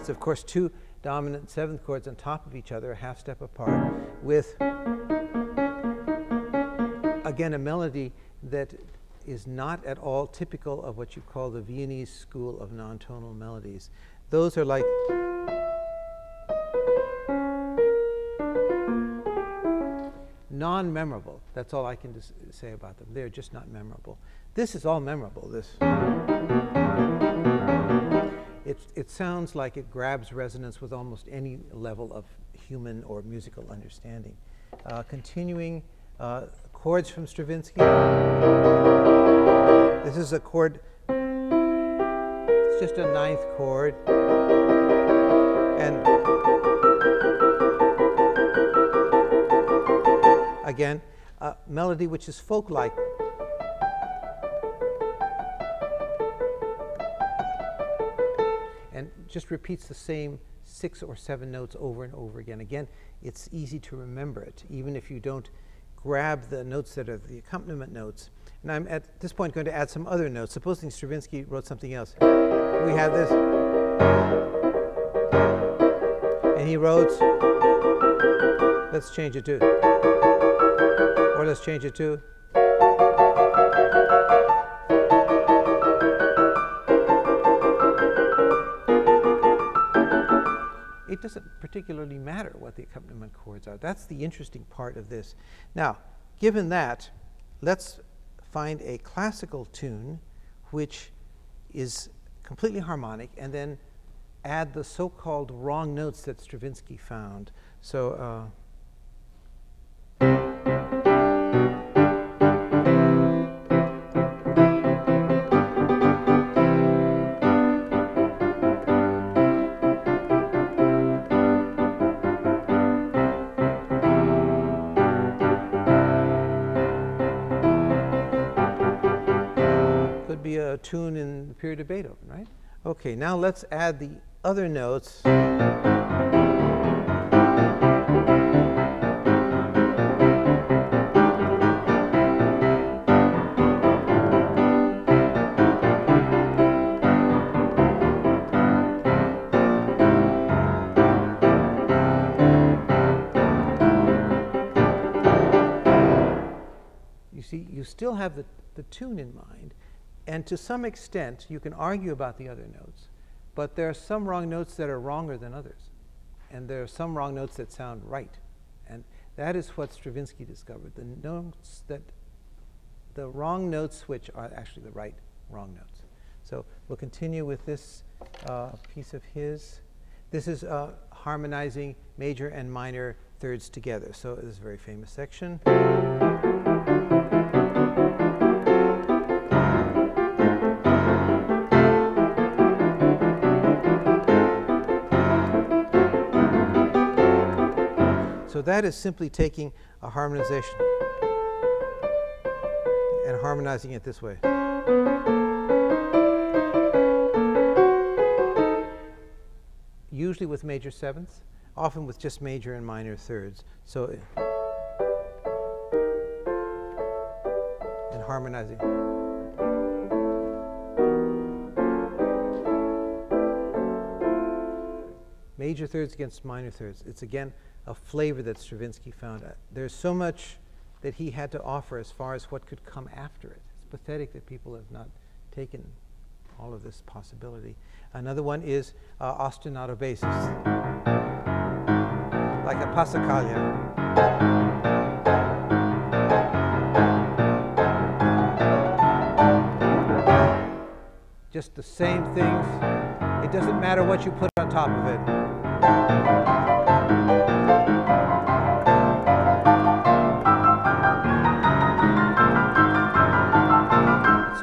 It's, of course, two dominant seventh chords on top of each other, a half step apart, with, again, a melody that is not at all typical of what you call the Viennese school of non-tonal melodies. Those are like non-memorable. That's all I can say about them. They're just not memorable. This is all memorable. This. It sounds like it grabs resonance with almost any level of human or musical understanding. Continuing chords from Stravinsky. This is a chord. It's just a ninth chord. And again, a melody which is folk-like. And just repeats the same 6 or 7 notes over and over again. Again, it's easy to remember it, even if you don't grab the notes that are the accompaniment notes. And I'm at this point going to add some other notes. Supposing Stravinsky wrote something else. We have this. And he wrote, let's change it to, or let's change it to. It doesn't particularly matter what the accompaniment chords are. That's the interesting part of this. Now, given that, let's find a classical tune which is completely harmonic, and then add the so-called wrong notes that Stravinsky found. So, could be a tune in the period of Beethoven, right? Okay, now let's add the other notes. You see, you still have the tune in mind. And to some extent, you can argue about the other notes, but there are some wrong notes that are wronger than others. And there are some wrong notes that sound right. And that is what Stravinsky discovered. The wrong notes which are actually the right wrong notes. So we'll continue with this piece of his. This is harmonizing major and minor thirds together. So this is a very famous section. So that is simply taking a harmonization and harmonizing it this way. Usually with major sevenths, often with just major and minor thirds. So, and harmonizing. Major thirds against minor thirds. It's again a flavor that Stravinsky found. There's so much that he had to offer as far as what could come after it. It's pathetic that people have not taken all of this possibility. Another one is ostinato basses, like a passacaglia. Just the same things. It doesn't matter what you put on top of it.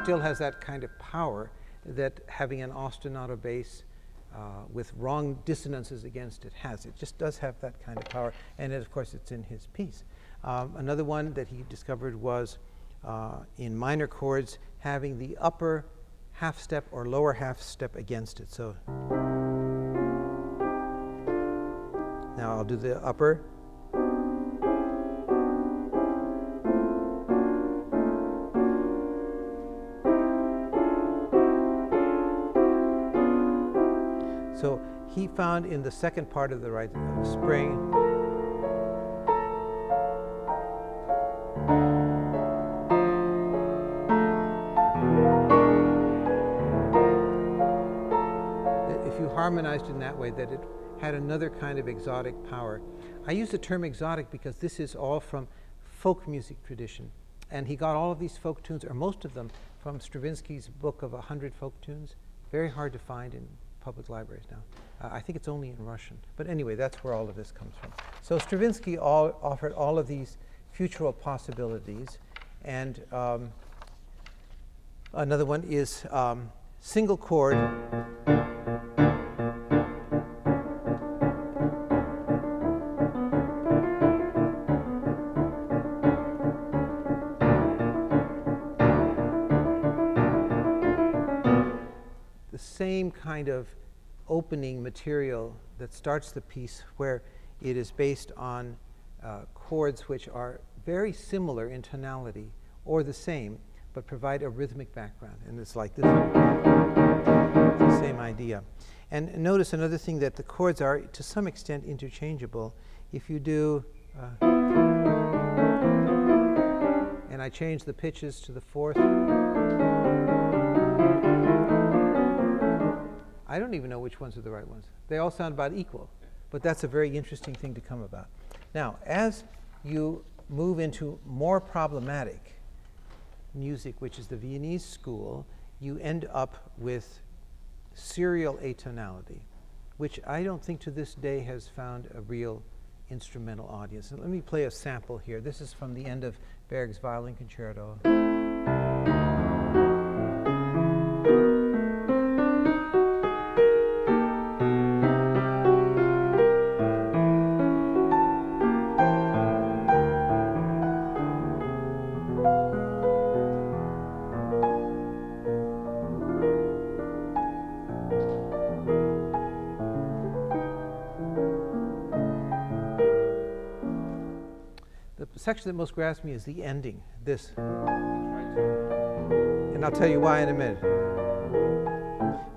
Still has that kind of power that having an ostinato bass with wrong dissonances against it has. It just does have that kind of power, and of course it's in his piece. Another one that he discovered was in minor chords having the upper half step or lower half step against it. So now I'll do the upper. So he found in the second part of the right spring that if you harmonized in that way, that it had another kind of exotic power. I use the term exotic because this is all from folk music tradition. And he got all of these folk tunes, or most of them, from Stravinsky's book of 100 folk tunes. Very hard to find in public libraries now. I think it's only in Russian. But anyway, that's where all of this comes from. So Stravinsky offered all of these futural possibilities. And another one is single chord. Same kind of opening material that starts the piece, where it is based on chords which are very similar in tonality or the same, but provide a rhythmic background. And it's like this. It's the same idea. And notice another thing, that the chords are to some extent interchangeable. If you do, and I change the pitches to the fourth, I don't even know which ones are the right ones. They all sound about equal, but that's a very interesting thing to come about. Now, as you move into more problematic music, which is the Viennese school, you end up with serial atonality, which I don't think to this day has found a real instrumental audience. And let me play a sample here. This is from the end of Berg's Violin Concerto. The section that most grabs me is the ending, this. And I'll tell you why in a minute.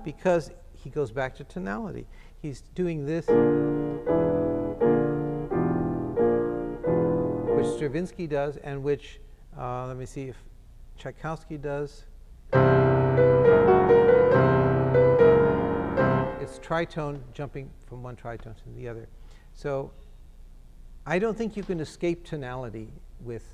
Because he goes back to tonality. He's doing this, which Stravinsky does, and which, let me see if Tchaikovsky does. It's tritone jumping from one tritone to the other. So I don't think you can escape tonality with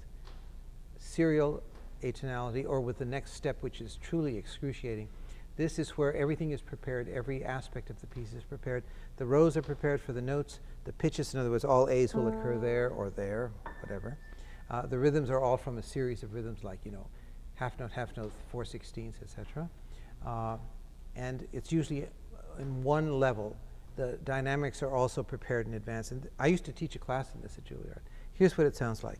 serial atonality or with the next step, which is truly excruciating. This is where everything is prepared. Every aspect of the piece is prepared. The rows are prepared for the notes. The pitches, in other words, all A's will occur there or there, whatever. The rhythms are all from a series of rhythms like, you know, half note, 4/16, etc. And it's usually in one level. The dynamics are also prepared in advance. And I used to teach a class in this at Juilliard. Here's what it sounds like.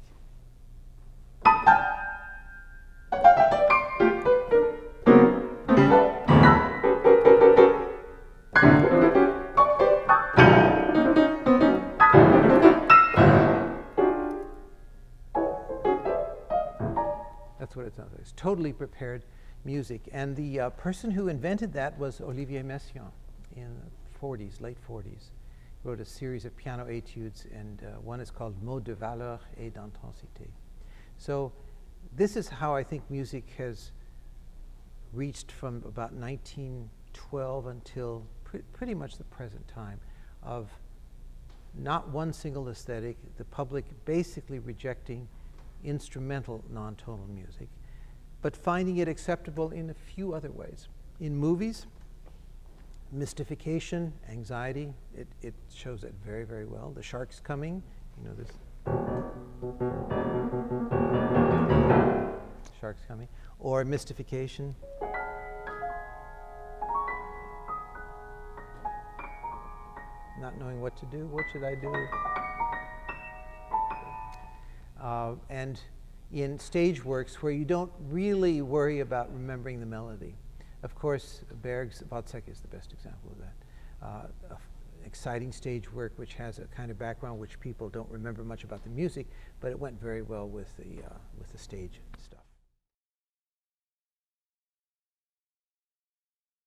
That's what it sounds like. It's totally prepared music. And the person who invented that was Olivier Messiaen in the 40s, late 40s. He wrote a series of piano etudes, and one is called Mots de valeur et d'intensité. So this is how I think music has reached from about 1912 until pretty much the present time, of not one single aesthetic, the public basically rejecting instrumental non-tonal music, but finding it acceptable in a few other ways. In movies, mystification, anxiety, it shows that very, very well. The shark's coming, you know this. Shark's coming. Or mystification. Not knowing what to do. What should I do? And in stage works where you don't really worry about remembering the melody. Of course, Berg's Wozzeck is the best example of that. Exciting stage work which has a kind of background which people don't remember much about the music, but it went very well with the stage stuff.